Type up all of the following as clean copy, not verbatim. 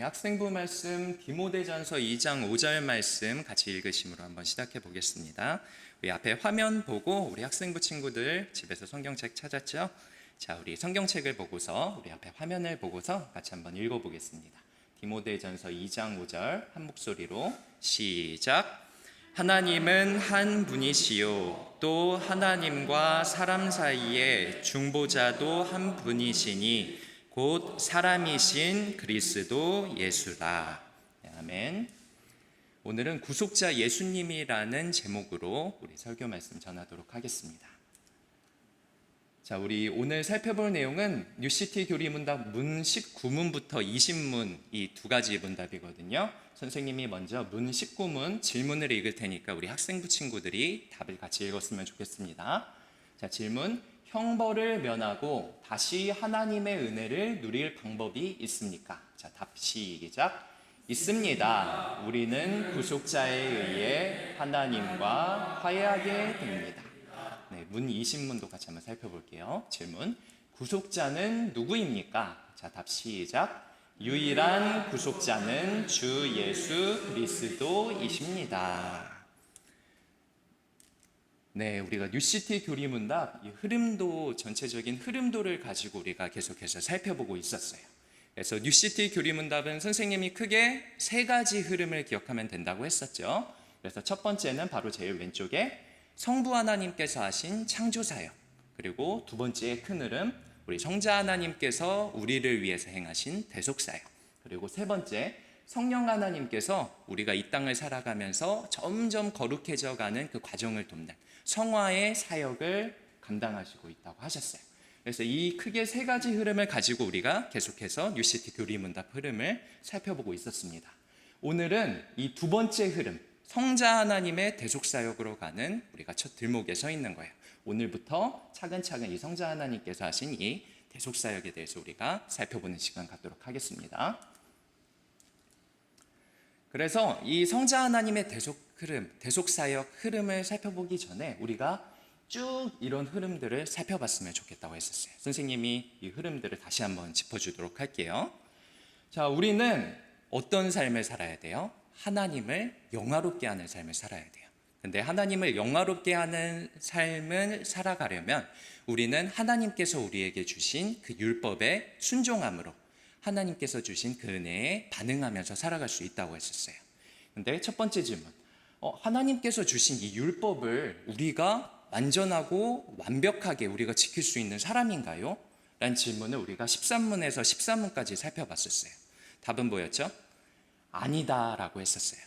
학생부 말씀 디모데전서 2장 5절 말씀 같이 읽으심으로 한번 시작해 보겠습니다. 우리 앞에 화면 보고 우리 학생부 친구들 집에서 성경책 찾았죠? 자, 우리 성경책을 보고서 우리 앞에 화면을 보고서 같이 한번 읽어 보겠습니다. 디모데전서 2장 5절 한 목소리로 시작. 하나님은 한 분이시요 또 하나님과 사람 사이에 중보자도 한 분이시니 곧 사람이신 그리스도 예수라. 아멘. 오늘은 구속자 예수님이라는 제목으로 우리 설교 말씀 전하도록 하겠습니다. 자, 우리 오늘 살펴볼 내용은 뉴시티 교리문답 문 19문부터 20문 이 두 가지 문답이거든요. 선생님이 먼저 문 19문 질문을 읽을 테니까 우리 학생부 친구들이 답을 같이 읽었으면 좋겠습니다. 자, 질문. 형벌을 면하고 다시 하나님의 은혜를 누릴 방법이 있습니까? 자, 답 시작. 있습니다. 우리는 구속자에 의해 하나님과 화해하게 됩니다. 네, 문 20문도 같이 한번 살펴볼게요. 질문. 구속자는 누구입니까? 자, 답 시작. 유일한 구속자는 주 예수 그리스도이십니다. 네, 우리가 뉴시티 교리문답 흐름도 전체적인 흐름도를 가지고 우리가 계속해서 살펴보고 있었어요. 그래서 뉴시티 교리문답은 선생님이 크게 세 가지 흐름을 기억하면 된다고 했었죠. 그래서 첫 번째는 바로 제일 왼쪽에 성부 하나님께서 하신 창조사역, 그리고 두 번째의 큰 흐름 우리 성자 하나님께서 우리를 위해서 행하신 대속사역, 그리고 세 번째 성령 하나님께서 우리가 이 땅을 살아가면서 점점 거룩해져 가는 그 과정을 돕는 성화의 사역을 감당하시고 있다고 하셨어요. 그래서 이 크게 세 가지 흐름을 가지고 우리가 계속해서 뉴시티 교리문답 흐름을 살펴보고 있었습니다. 오늘은 이 두 번째 흐름, 성자 하나님의 대속사역으로 가는 우리가 첫 들목에 서 있는 거예요. 오늘부터 차근차근 이 성자 하나님께서 하신 이 대속사역에 대해서 우리가 살펴보는 시간 갖도록 하겠습니다. 그래서 이 성자 하나님의 대속사역 흐름을 살펴보기 전에 우리가 쭉 이런 흐름들을 살펴봤으면 좋겠다고 했었어요. 선생님이 이 흐름들을 다시 한번 짚어주도록 할게요. 자, 우리는 어떤 삶을 살아야 돼요? 하나님을 영화롭게 하는 삶을 살아야 돼요. 근데 하나님을 영화롭게 하는 삶을 살아가려면 우리는 하나님께서 우리에게 주신 그 율법에 순종함으로 하나님께서 주신 그 은혜에 반응하면서 살아갈 수 있다고 했었어요. 근데 첫 번째 질문, 하나님께서 주신 이 율법을 우리가 완전하고 완벽하게 우리가 지킬 수 있는 사람인가요? 라는 질문을 우리가 13문에서 14문까지 살펴봤었어요. 답은 뭐였죠? 아니다라고 했었어요.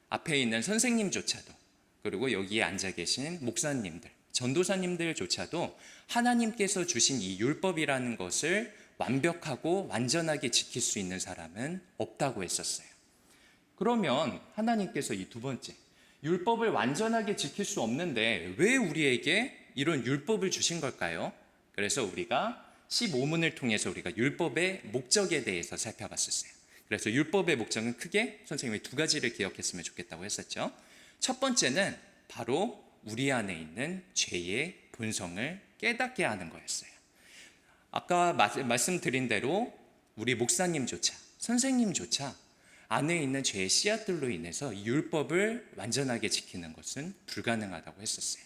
앞에 있는 선생님조차도, 그리고 여기에 앉아 계신 목사님들, 전도사님들조차도 하나님께서 주신 이 율법이라는 것을 완벽하고 완전하게 지킬 수 있는 사람은 없다고 했었어요. 그러면 하나님께서 이 두 번째, 율법을 완전하게 지킬 수 없는데 왜 우리에게 이런 율법을 주신 걸까요? 그래서 우리가 15문을 통해서 우리가 율법의 목적에 대해서 살펴봤었어요. 그래서 율법의 목적은 크게 선생님이 두 가지를 기억했으면 좋겠다고 했었죠. 첫 번째는 바로 우리 안에 있는 죄의 본성을 깨닫게 하는 거였어요. 아까 말씀드린 대로 우리 목사님조차, 선생님조차 안에 있는 죄의 씨앗들로 인해서 이 율법을 완전하게 지키는 것은 불가능하다고 했었어요.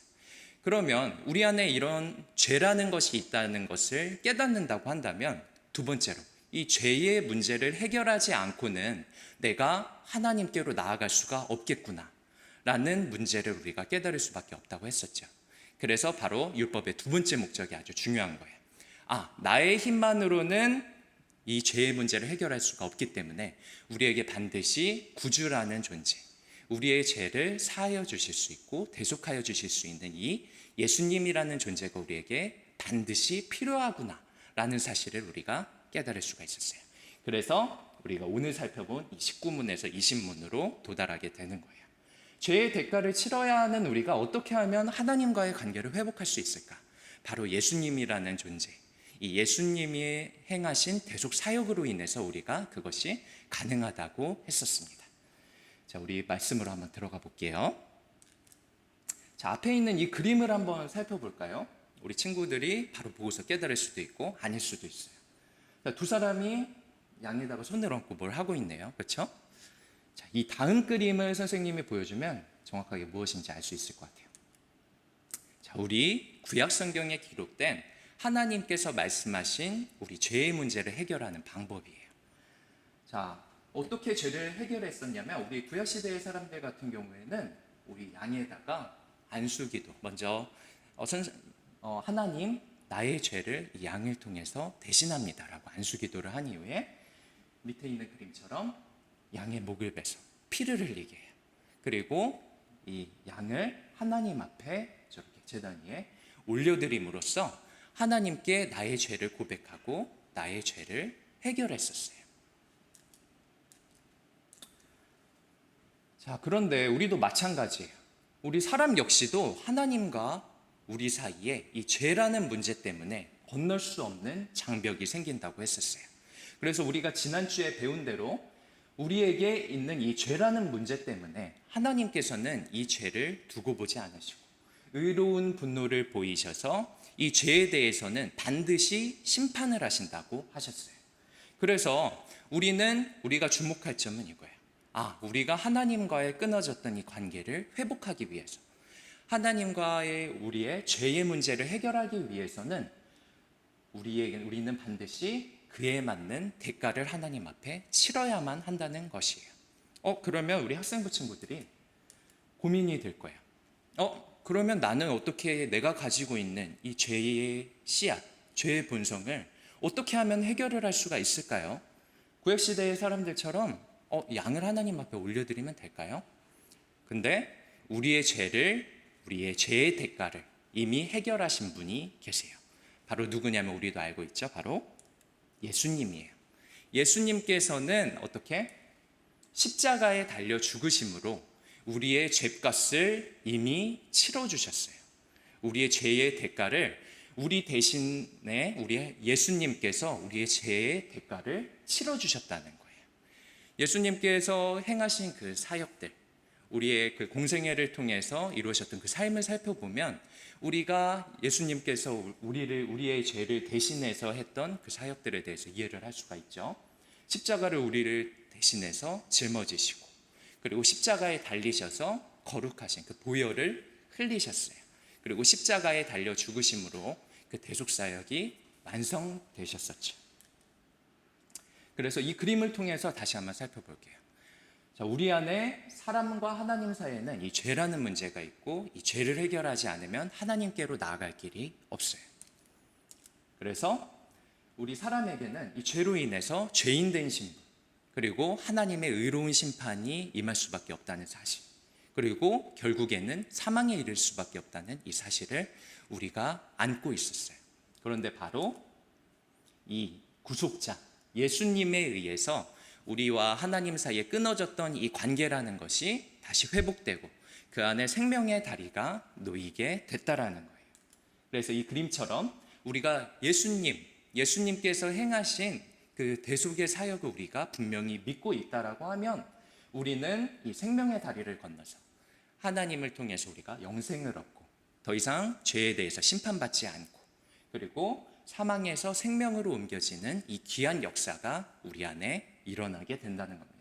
그러면 우리 안에 이런 죄라는 것이 있다는 것을 깨닫는다고 한다면 두 번째로 이 죄의 문제를 해결하지 않고는 내가 하나님께로 나아갈 수가 없겠구나 라는 문제를 우리가 깨달을 수밖에 없다고 했었죠. 그래서 바로 율법의 두 번째 목적이 아주 중요한 거예요. 나의 힘만으로는 이 죄의 문제를 해결할 수가 없기 때문에 우리에게 반드시 구주라는 존재, 우리의 죄를 사하여 주실 수 있고 대속하여 주실 수 있는 이 예수님이라는 존재가 우리에게 반드시 필요하구나 라는 사실을 우리가 깨달을 수가 있었어요. 그래서 우리가 오늘 살펴본 이 19문에서 20문으로 도달하게 되는 거예요. 죄의 대가를 치러야 하는 우리가 어떻게 하면 하나님과의 관계를 회복할 수 있을까? 바로 예수님이라는 존재, 이 예수님이 행하신 대속 사역으로 인해서 우리가 그것이 가능하다고 했었습니다. 자, 우리 말씀으로 한번 들어가 볼게요. 자, 앞에 있는 이 그림을 한번 살펴볼까요? 우리 친구들이 바로 보고서 깨달을 수도 있고 아닐 수도 있어요. 자, 두 사람이 양에다가 손을 얹고 뭘 하고 있네요. 그렇죠? 자, 이 다음 그림을 선생님이 보여주면 정확하게 무엇인지 알 수 있을 것 같아요. 자, 우리 구약 성경에 기록된 하나님께서 말씀하신 우리 죄의 문제를 해결하는 방법이에요. 자, 어떻게 죄를 해결했었냐면 우리 구약 시대의 사람들 같은 경우에는 우리 양에다가 안수기도 먼저 하나님 나의 죄를 이 양을 통해서 대신합니다라고 안수기도를 한 이후에 밑에 있는 그림처럼 양의 목을 베서 피를 흘리게 해요. 그리고 이 양을 하나님 앞에 저렇게 제단 위에 올려드림으로써 하나님께 나의 죄를 고백하고 나의 죄를 해결했었어요. 자, 그런데 우리도 마찬가지예요. 우리 사람 역시도 하나님과 우리 사이에 이 죄라는 문제 때문에 건널 수 없는 장벽이 생긴다고 했었어요. 그래서 우리가 지난주에 배운 대로 우리에게 있는 이 죄라는 문제 때문에 하나님께서는 이 죄를 두고 보지 않으시고 의로운 분노를 보이셔서 이 죄에 대해서는 반드시 심판을 하신다고 하셨어요. 그래서 우리가 주목할 점은 이거예요. 우리가 하나님과의 끊어졌던 이 관계를 회복하기 위해서 하나님과의 우리의 죄의 문제를 해결하기 위해서는 우리는 반드시 그에 맞는 대가를 하나님 앞에 치러야만 한다는 것이에요. 그러면 우리 학생부 친구들이 고민이 될 거예요. 그러면 나는 어떻게 내가 가지고 있는 이 죄의 씨앗, 죄의 본성을 어떻게 하면 해결을 할 수가 있을까요? 구약시대의 사람들처럼 양을 하나님 앞에 올려드리면 될까요? 근데 우리의 죄의 대가를 이미 해결하신 분이 계세요. 바로 누구냐면 우리도 알고 있죠. 바로 예수님이에요. 예수님께서는 어떻게? 십자가에 달려 죽으심으로 우리의 죄값을 이미 치러주셨어요. 우리의 죄의 대가를 우리 대신에 우리 예수님께서 우리의 죄의 대가를 치러주셨다는 거예요. 예수님께서 행하신 그 사역들, 우리의 그 공생애를 통해서 이루어졌던 그 삶을 살펴보면 우리가 예수님께서 우리의 죄를 대신해서 했던 그 사역들에 대해서 이해를 할 수가 있죠. 십자가를 우리를 대신해서 짊어지시고 그리고 십자가에 달리셔서 거룩하신 그 보혈을 흘리셨어요. 그리고 십자가에 달려 죽으심으로 그 대속사역이 완성되셨었죠. 그래서 이 그림을 통해서 다시 한번 살펴볼게요. 자, 우리 안에 사람과 하나님 사이에는 이 죄라는 문제가 있고 이 죄를 해결하지 않으면 하나님께로 나아갈 길이 없어요. 그래서 우리 사람에게는 이 죄로 인해서 죄인 된 신분, 그리고 하나님의 의로운 심판이 임할 수밖에 없다는 사실, 그리고 결국에는 사망에 이를 수밖에 없다는 이 사실을 우리가 안고 있었어요. 그런데 바로 이 구속자 예수님에 의해서 우리와 하나님 사이에 끊어졌던 이 관계라는 것이 다시 회복되고 그 안에 생명의 다리가 놓이게 됐다라는 거예요. 그래서 이 그림처럼 우리가 예수님께서 행하신 그 대속의 사역을 우리가 분명히 믿고 있다라고 하면 우리는 이 생명의 다리를 건너서 하나님을 통해서 우리가 영생을 얻고 더 이상 죄에 대해서 심판받지 않고 그리고 사망에서 생명으로 옮겨지는 이 귀한 역사가 우리 안에 일어나게 된다는 겁니다.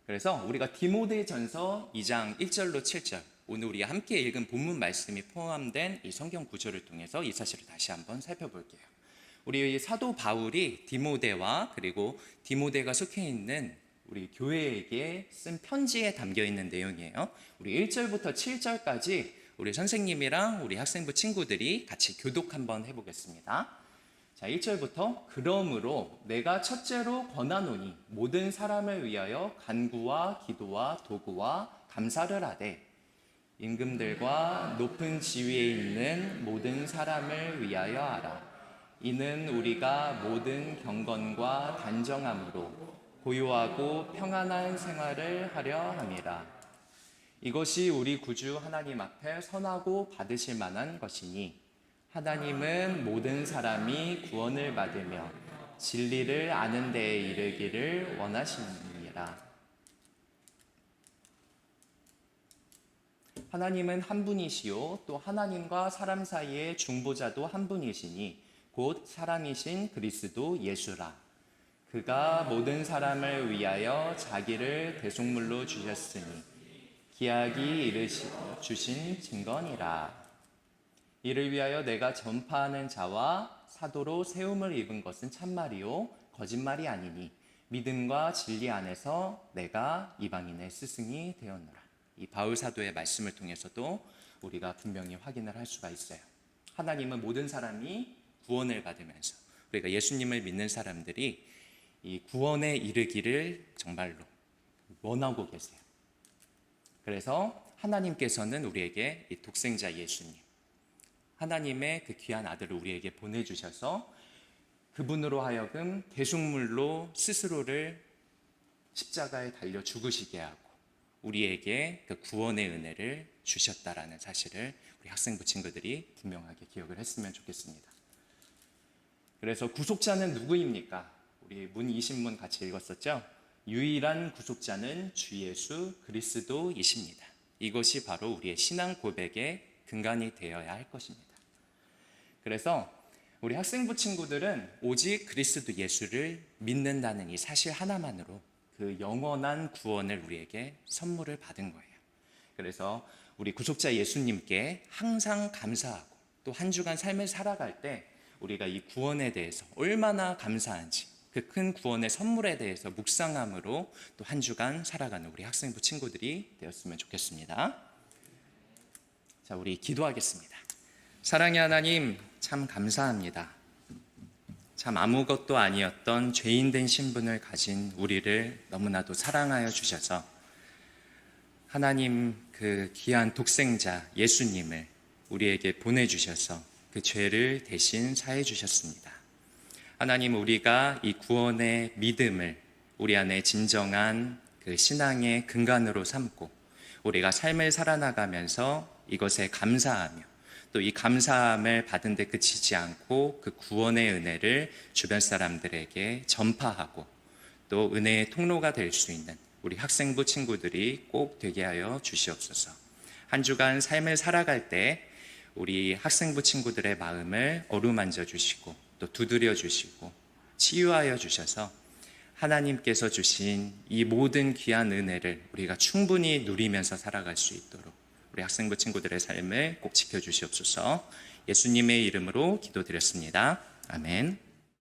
그래서 우리가 디모데전서 2장 1절로 7절 오늘 우리 함께 읽은 본문 말씀이 포함된 이 성경 구절을 통해서 이 사실을 다시 한번 살펴볼게요. 우리 사도 바울이 디모데와 그리고 디모데가 속해 있는 우리 교회에게 쓴 편지에 담겨 있는 내용이에요. 우리 1절부터 7절까지 우리 선생님이랑 우리 학생부 친구들이 같이 교독 한번 해보겠습니다. 자, 1절부터 그러므로 내가 첫째로 권하노니 모든 사람을 위하여 간구와 기도와 도구와 감사를 하되 임금들과 높은 지위에 있는 모든 사람을 위하여 하라. 이는 우리가 모든 경건과 단정함으로 고요하고 평안한 생활을 하려 함이라. 이것이 우리 구주 하나님 앞에 선하고 받으실 만한 것이니 하나님은 모든 사람이 구원을 받으며 진리를 아는 데에 이르기를 원하시느니라. 하나님은 한 분이시요 또 하나님과 사람 사이의 중보자도 한 분이시니 곧 사랑이신 그리스도 예수라. 그가 모든 사람을 위하여 자기를 대속물로 주셨으니 기약이 주신 증거니라. 이를 위하여 내가 전파하는 자와 사도로 세움을 입은 것은 참말이요 거짓말이 아니니 믿음과 진리 안에서 내가 이방인의 스승이 되었노라. 이 바울 사도의 말씀을 통해서도 우리가 분명히 확인을 할 수가 있어요. 하나님은 모든 사람이 구원을 받으면서 우리가 예수님을 믿는 사람들이 이 구원에 이르기를 정말로 원하고 계세요. 그래서 하나님께서는 우리에게 이 독생자 예수님, 하나님의 그 귀한 아들을 우리에게 보내주셔서 그분으로 하여금 대속물로 스스로를 십자가에 달려 죽으시게 하고 우리에게 그 구원의 은혜를 주셨다라는 사실을 우리 학생부 친구들이 분명하게 기억을 했으면 좋겠습니다. 그래서 구속자는 누구입니까? 우리 문 20문 같이 읽었었죠? 유일한 구속자는 주 예수 그리스도이십니다. 이것이 바로 우리의 신앙 고백의 근간이 되어야 할 것입니다. 그래서 우리 학생부 친구들은 오직 그리스도 예수를 믿는다는 이 사실 하나만으로 그 영원한 구원을 우리에게 선물을 받은 거예요. 그래서 우리 구속자 예수님께 항상 감사하고 또 한 주간 삶을 살아갈 때 우리가 이 구원에 대해서 얼마나 감사한지 그 큰 구원의 선물에 대해서 묵상함으로 또 한 주간 살아가는 우리 학생부 친구들이 되었으면 좋겠습니다. 자, 우리 기도하겠습니다. 사랑의 하나님, 참 감사합니다. 참 아무것도 아니었던 죄인된 신분을 가진 우리를 너무나도 사랑하여 주셔서 하나님 그 귀한 독생자 예수님을 우리에게 보내주셔서 그 죄를 대신 사해 주셨습니다. 하나님, 우리가 이 구원의 믿음을 우리 안에 진정한 그 신앙의 근간으로 삼고 우리가 삶을 살아나가면서 이것에 감사하며 또 이 감사함을 받은 데 그치지 않고 그 구원의 은혜를 주변 사람들에게 전파하고 또 은혜의 통로가 될 수 있는 우리 학생부 친구들이 꼭 되게 하여 주시옵소서. 한 주간 삶을 살아갈 때 우리 학생부 친구들의 마음을 어루만져 주시고 또 두드려 주시고 치유하여 주셔서 하나님께서 주신 이 모든 귀한 은혜를 우리가 충분히 누리면서 살아갈 수 있도록 우리 학생부 친구들의 삶을 꼭 지켜주시옵소서. 예수님의 이름으로 기도드렸습니다. 아멘.